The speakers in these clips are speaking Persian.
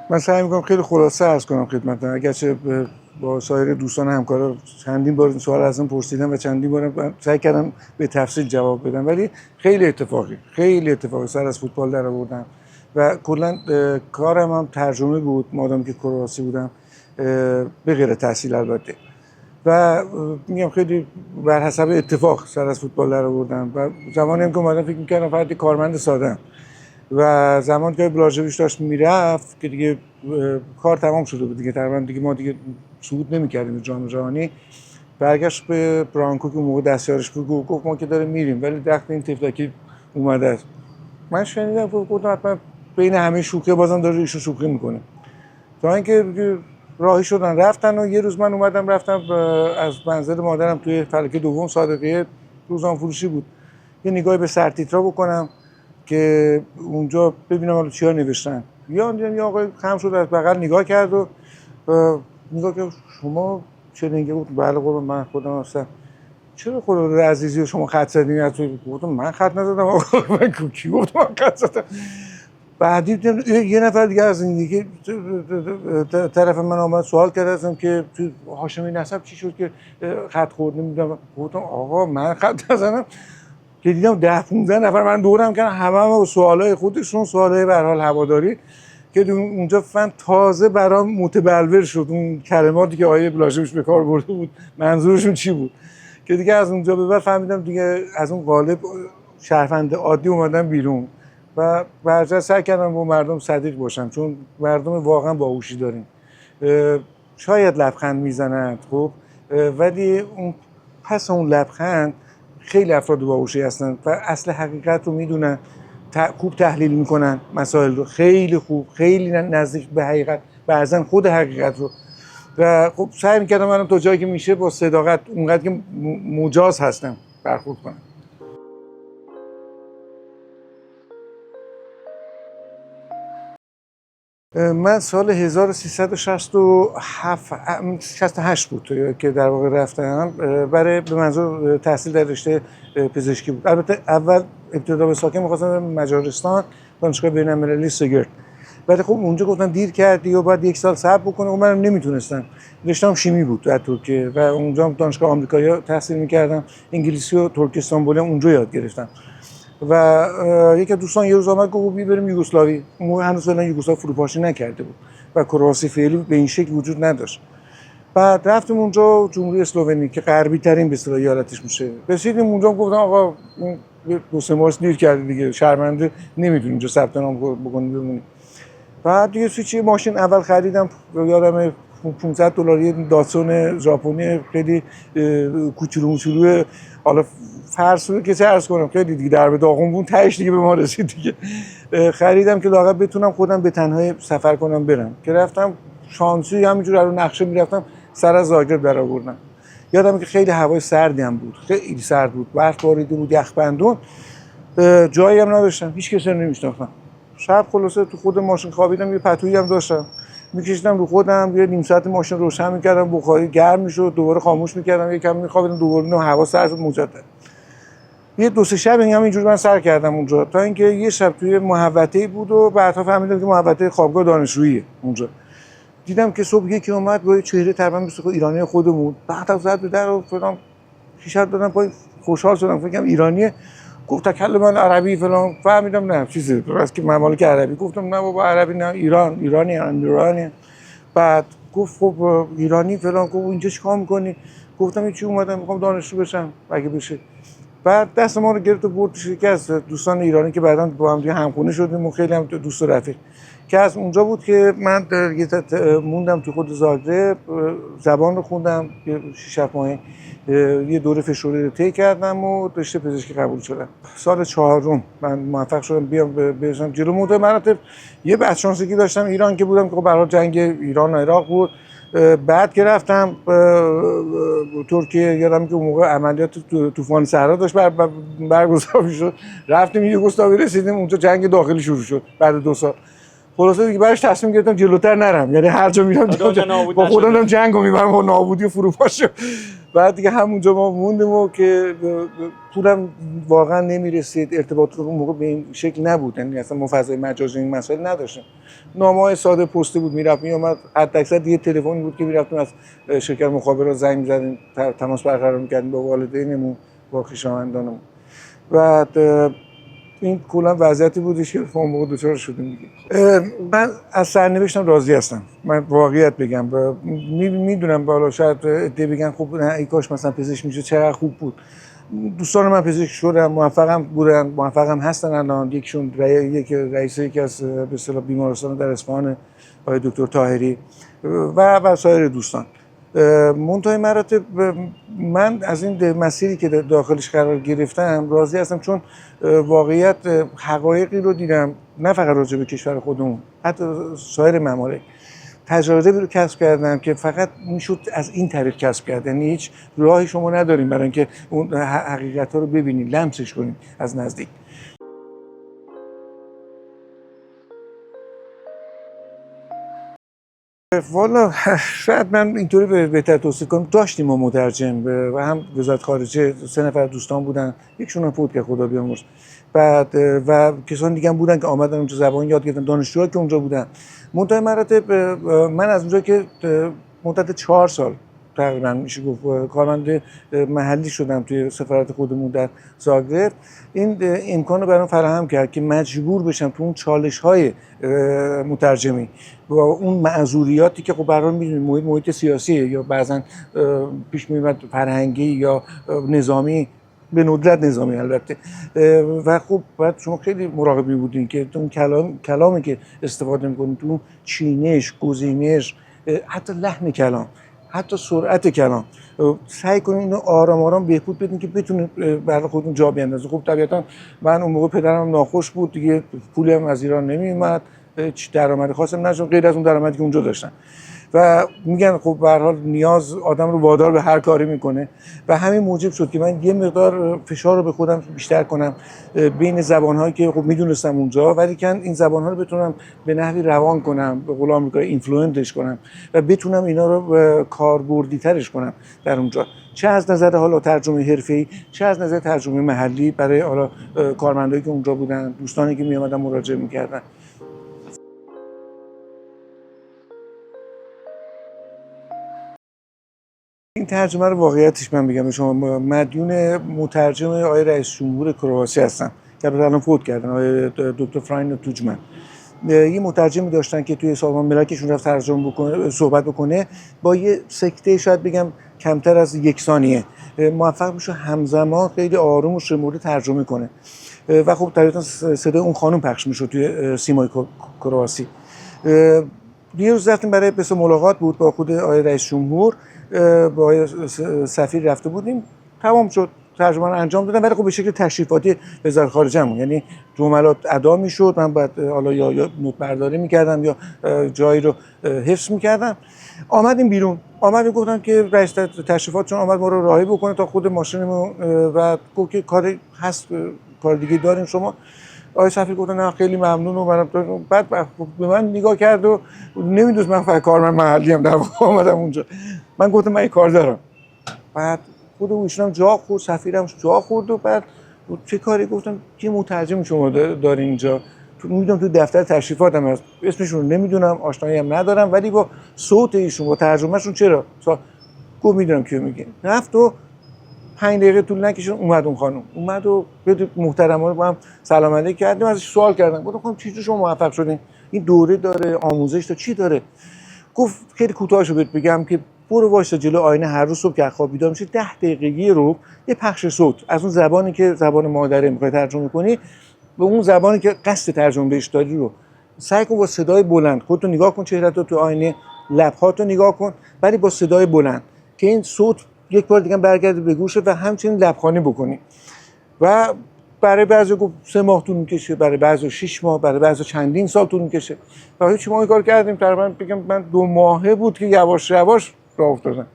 من سعی میکنم خیلی خلاصه عرض کنم خدمتتون، اگرچه با سایر دوستان همکارا چندین بار این سوال ازم پرسیدم و چندین بار سعی کردم به تفصیل جواب بدم، ولی خیلی اتفاقی سر از فوتبال در آوردم و کلا کارم هم ترجمه بود مادامی که کرواسی بودم، به غیر تحصیل البته. و میگم خیلی بر حسب اتفاق سر از فوتبال در آوردم و زمانی هم که اومدم فکر میکردم فقط کارمند ساده‌ام و زمان که بلاژویچ داشت میرفت که دیگه کار تمام شده بود دیگه، تقریبا دیگه ما دیگه صعود نمی‌کردیم به جام جهانی. برگشت به برانکو که موقع دستیارش بود، گفت ما که داریم میریم ولی وقتی این تفلکی اومده است. من شنیدم گفتم حتما بین همه شوخی بازم داره ایشون شوخی میکنه، تا اینکه راهی شدن رفتن. و یه روز من اومدم رفتم از منزل مادرم توی فلکه دوم صادقیه روزنامه فروشی بود، یه نگاهی به سرتیترا بکنم که اونجا ببینم حالا چیا نوشتن. یه آقای خم شد از بغل نگاه کرد و نگاه کرد شما چه نگه بود؟ بله قربان من خودم هستم. چرا خدا عزیزی شما خط زدین؟ از توی گفتم من خط نزدم آقا، من کی گفت من خط زدم؟ بعدی یه نفر دیگه از این دیگه طرف من آمد سوال کرد ازم که تو هاشمی نسب چی شد که خط خورد نمیدونم. گفتم آقا من خط نزدم. که دیدم 10-15 نفر من دورم کردن، همه سوالای خودشون، سوالای به هر حال هواداری، که اونجا فن تازه برام متبلور شد اون کلماتی که آیه بلاژویچ به کار برده بود منظورشون چی بود. که دیگه از اونجا به بعد فهمیدم دیگه از اون قالب شهروند عادی اومدم بیرون و برجا سعی کردم با مردم صدیق باشم، چون مردم واقعا باهوشی داریم. شاید لبخند میزنند خب، ولی اون پس اون لبخند خیلی افراد باهوشی هستن و اصل حقیقت رو میدونن، خوب تحلیل میکنن مسائل رو، خیلی خوب، خیلی نزدیک به حقیقت، بعضن خود حقیقت رو. و خب سعی میکردم منم تا جایی که میشه با صداقت اونقدر که مجاز هستم برخورد کنم. من سال 1368 بود که در واقع رفتم برای به منظور تحصیل در رشته پزشکی بود. البته اول ابتدا به ساکن می‌خواستم مجارستان، دانشگاه بین‌المللی سگرت، ولی خب اونجا گفتن دیر کردی و بعد 1 سال صبر بکنه و منم نمیتونستم. رشته‌ام شیمی بود در ترکیه و اونجا هم دانشگاه آمریکایی تحصیل می‌کردم، انگلیسی و ترکستان اونجا یاد گرفتم. و یکی از دوستان یه روز آمد گفت بیا بریم یوگسلاوی. اون موقع هنوز فعلا یوگسلاو فروپاشی نکرده بود و کرواسی فعلی به این شکل وجود نداشت. بعد رفتیم اونجا جمهوری اسلوونی که غربی ترین به اصطلاح ایالتش میشه. رسیدیم اونجا گفتن آقا 2-3 ماه دیر کردی دیگه، شرمنده نمیتونی اونجا ثبت نام بکنی بمونی. بعد دیگه سویچ ماشین اول خریدم، یادم $500 یه داتسون ژاپنی خیلی کوچولو، حالا فرسوده که چه عرض کنم خیلی دیگه در به داغون بود، تهش دیگه به ما رسید دیگه. خریدم که لااقل بتونم خودم به تنهایی سفر کنم برم، که رفتم شانسی همینجور رو نقشه میرفتم سر از زاگرب در آوردم. یادم که خیلی هوای سردی هم بود، خیلی سرد بود، برف باریده بود، یخبندون، جایی هم نداشتم، هیچ کسی رو نمیشناختم. شب خلاصه تو خود ماشین خوابیدم، یه پتویی هم داشتم میکشیدم رو خودم، یه نیم ساعت ماشین روشن میکردم، بخاری گرم میشد، دوباره خاموش میکردم، یکم میخوابیدم، دوباره هوا سرد مجدد. یه 2-3 شب اینجوری من سر کردم اونجا، تا اینکه یه شب توی محوطه‌ای بود و بعدا فهمیدم که محوطه خوابگاه دانشجوییه اونجا. دیدم که صبح یکی اومد با چهره تقریبا مثل ایرانی خودمون، بعد زد به در و فلان، شیشه دادم پای، خوشحال شدم، فکر کنم ایرانیه. گفت تکلم عربی فلان، فهمیدم نه چیزی راست که ممالک عربی. گفتم نه بابا عربی نه، ایرانی. بعد گفت خب ایرانی فلان. گفت اینجا چیکار می‌کنی؟ گفتم هیچی، اومدم می‌خوام دانشجو بشم اگه بشه. بعد دست ما رو گرفت و برد پیش یکی از دوستان ایرانی که بعداً با هم دیگه همخونه شدیم و خیلی هم دوست و رفیق، که از اونجا بود که من موندم تو خود زاگرب، زبان رو خوندم 6-7 ماه، یه دوره فشرده رو طی کردم و رشته پزشکی قبول شدم. سال 4 من موفق شدم بیام برسم جلو موضوع مراتب. یه بدشانسگی داشتم ایران که بودم که برای جنگ ایران و عراق بود. بعد که رفتم ترکیه، یادم که اون موقع عملیات طوفان صحرا داشت برگزار می‌شد، رفتیم یوگسلاوی، رسیدیم اونجا جنگ داخلی شروع شد بعد 2 سال. خلاصه دیگه برش تصمیم گرفتم جلوتر نرم، یعنی هر جا میرم با خودم دارم جنگو میبرم با نابودی و فروپاشی. بعد دیگه همونجا ما موندیم و که پولم واقعا نمیرسید، ارتباط اون موقع به این شکل نبود، یعنی اصلا ما فضای مجازی این مسائل نداشتیم. نامه‌های ساده پستی بود میرفت میومد، حداکثر دیگه تلفنی بود که میرفتیم از شرکت مخابرات زنگ می‌زدیم، تماس برقرار می‌کردیم با والدینمون، با خویشاوندانمون. بعد این کلا وضعیتی بودش که اون موقع دچار شدیم دیگه. من از سرنوشتم راضی هستم، من واقعیت بگم. میدونم بالا شاید عده بگن خب نه ای کاش مثلا پزشک میشه، چقدر خوب بود. دوستان من پزشک شدن، موفقم بودن، موفقم هستن الان. یکیشون رئیس یکی از به اصطلاح بیمارستان در اصفهان، آقای دکتر طاهری و سایر دوستان. منتهای مراتب من از این مسیری که داخلش قرار گرفتم راضی هستم، چون واقعیت حقایقی رو دیدم، نه فقط راجع به کشور خودمون، حتی سایر ممالک تجربه رو کسب کردم که فقط میشد از این طریق کسب کرد. یعنی هیچ راهی شما نداریم برای اینکه اون حقیقت ها رو ببینید، لمسش کنید از نزدیک. والا شاید من اینطوری بهتر توصیف کنم، داشتیم ما مترجم و هم وزارت خارجه 3 نفر دوستان بودن، یکشون هم فوت کرد خدا بیامرز. بعد و کسان دیگه هم بودن که آمدن اونجا زبان یاد گرفتن، دانشجوها که اونجا بودن. منتهای مراتب من از اونجا که مدت 4 سال تقریبا میشه گفت کارمند محلی شدم توی سفارت خودمون در زاگرب، این امکان رو برام فراهم کرد که مجبور بشم تو اون چالش‌های مترجمی و اون معذوریاتی که خب برام می‌دونید محیط سیاسیه یا بعضا پیش میاد فرهنگی یا نظامی، به ندرت نظامی البته، و خب باید شما خیلی مراقب بودین که اون کلامی که استفاده می‌کنید، تو چینش، گزینش، حتی لحن کلام، حتی سرعت کلام، سعی کنید اینو آرام آرام بهبود بدین که بتونید برای خودتون جا بیاندازید. خب طبیعتا من اون موقع پدرم ناخوش بود دیگه، پولی هم از ایران نمیومد، هیچ درآمد خاصی نشد غیر از اون درآمدی که اونجا داشتن. و میگن خب به هر حال نیاز آدم رو وادار به هر کاری میکنه و همین موجب شد که من یه مقدار فشار رو به خودم بیشتر کنم بین زبان‌هایی که خب میدونستم اونجا، ولی که این زبان‌ها رو بتونم به نحوی روان کنم، به قول آمریکایی اینفلوئنتش کنم و بتونم اینا رو کاربردی‌ترش کنم در اونجا، چه از نظر حالا ترجمه حرفه‌ای، چه از نظر ترجمه محلی برای حالا کارمندایی که اونجا بودن، دوستانی که میومدن مراجعه میکردن. این ترجمه رو واقعیتش من بگم به شما مدیون مترجم آقای رئیس جمهور کرواسی هستم که الان فوت کردن، آقای دکتر فراین توجمن. یه مترجمی داشتن که توی سازمان ملل کشون رفت ترجمه بکنه، صحبت بکنه، با یه سکته شاید بگم کمتر از 1 ثانیه موفق میشه همزمان خیلی آروم و شمرده ترجمه کنه و خب طبیعتا صدای اون خانم پخش میشه توی سیمای کرواسی. یه روز رفتیم برای بس ملاقات بود با خود آقای رئیس جمهور، با آقای سفیر رفته بودیم، تمام شد، ترجمه رو انجام دادم، ولی خب به شکل تشریفاتی وزارت خارجه‌مون، یعنی جملات ادا میشد، من بعد حالا یا نوت برداری میکردم یا جایی رو حفظ میکردم. آمدیم بیرون، گفتن که رئیس تشریفات چون آمد ما رو راهی بکنه تا خود ماشینمون و گفت که کار هست، کار دیگه داریم شما. آقای سفیر گفتن نه خیلی ممنون و منم بعد به من نگاه کرد و نمیدونست من فقط کارمند محلی ام در واقع آمدم اونجا. من گفتم من این کار دارم. بعد خود ایشون جا خورد، سفیرم جا خورد و بعد چه کاری؟ گفتم که مترجم شما دارین اینجا، میدونم تو دفتر تشریفاتم هست، اسمشون رو نمیدونم، آشنایی هم ندارم، ولی با صوت ایشون با ترجمهشون چرا؟ گفت میدونم کیو میگه. رفت و 5 دقیقه طول نکشید اومد اون خانم، اومد و محترمانه با هم سلام علیک کردیم، ازش سوال کردم، گفتم خانم چجوری شما موفق شدین؟ این دوره داره، آموزش داره، چی داره؟ گفت خیلی کوتاهشو بهت بگم که برو وایسا جلو آینه هر روز صبح که خواب بیدار میشی 10 دقیقه رو یه پخش صوت از اون زبانی که زبان مادره میخوای ترجمه کنی به اون زبانی که قصد ترجمه بهش داری رو سعی کن با صدای بلند، خودتو نگاه کن چهرهتو تو آینه، لب‌هاتو نگاه کن، ولی با صدای بلند که این صوت یک بار دیگه برگرده به گوشت و همچنین لبخوانی بکنی. و برای بعضی گفت 3 ماه طول می‌کشه، برای بعضی 6 ماه، برای بعضی چندین سال طول می‌کشه. تا هیچ ما این کار کردیم، تقریبا بگم من 2 ماهه بود که یواش یواش راه افتادم.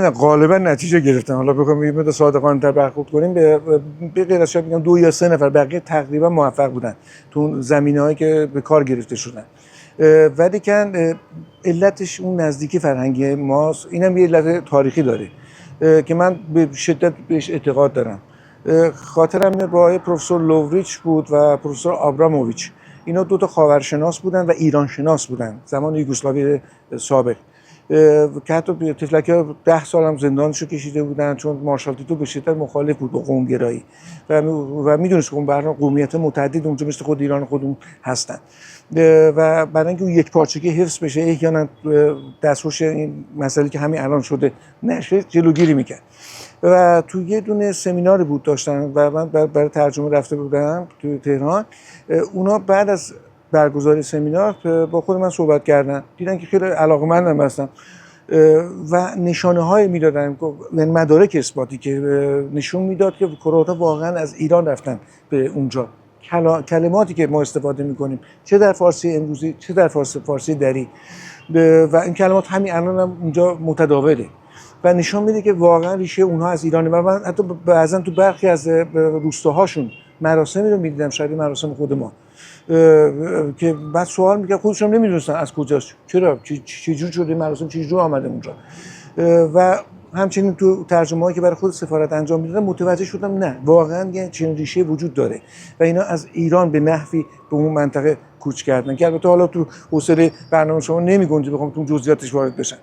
نه غالبا نتیجه گرفتن. حالا بخوام یه مقدار صادقانه‌تر برخورد کنیم، به غیر از شاید میگم 2 یا 3 نفر بقیه تقریبا موفق بودن تو زمینه‌هایی که به کار گرفته شدن. ولی کن علتش اون نزدیکی فرهنگی ماست. اینم یه علت تاریخی داره که من به شدت بهش اعتقاد دارم. خاطرم میاد با آقای پروفسور لووریچ بود و پروفسور آبراموویچ. اینا 2 تا خاورشناس بودن و ایران شناس بودن زمان یوگسلاوی سابق، که حتی تفلک 10 سال هم زندانشو کشیده بودن چون مارشال تیتو به شدت مخالف بود با قومگرایی و میدونست که اون برنامه قومیت متعدد اونجا مثل خود ایران خودمون هستن و برای اینکه اون یک پارچگی حفظ بشه احیانا دستخوش این مسئله که همین الان شده نشه جلوگیری میکرد. و تو یه دونه سمیناری بود داشتن و من برای ترجمه رفته بودم تو تهران. اونا بعد از برگزاری سمینار با خود من صحبت کردن، دیدن که خیلی علاقه‌مندم هستم و نشانه های میدادن، مدارک اثباتی که نشون میداد که کروتا واقعا از ایران رفتن به اونجا. کلماتی که ما استفاده میکنیم چه در فارسی امروزی چه در فارسی دری و این کلمات همین الان هم اونجا متداوله و نشان میده که واقعا ریشه اونها از ایرانه. و من حتی بعضا تو برخی از روستاهاشون مراسمی رو میدیدم شبیه مراسم خود ما که بعد سوال میگه خودشون نمیدونستن از کجاست، چرا چجور شده مراسم، چجور آمده اونجا. و همچنین تو ترجمه‌هایی که برای خود سفارت انجام میدادن متوجه شدم نه واقعا یه چنین ریشه وجود داره و اینا از ایران به نحوی به اون منطقه کوچ کردن که البته حالا تو حوصله برنامه شما نمیگنجه بخوام تو جزئیاتش وارد بشم.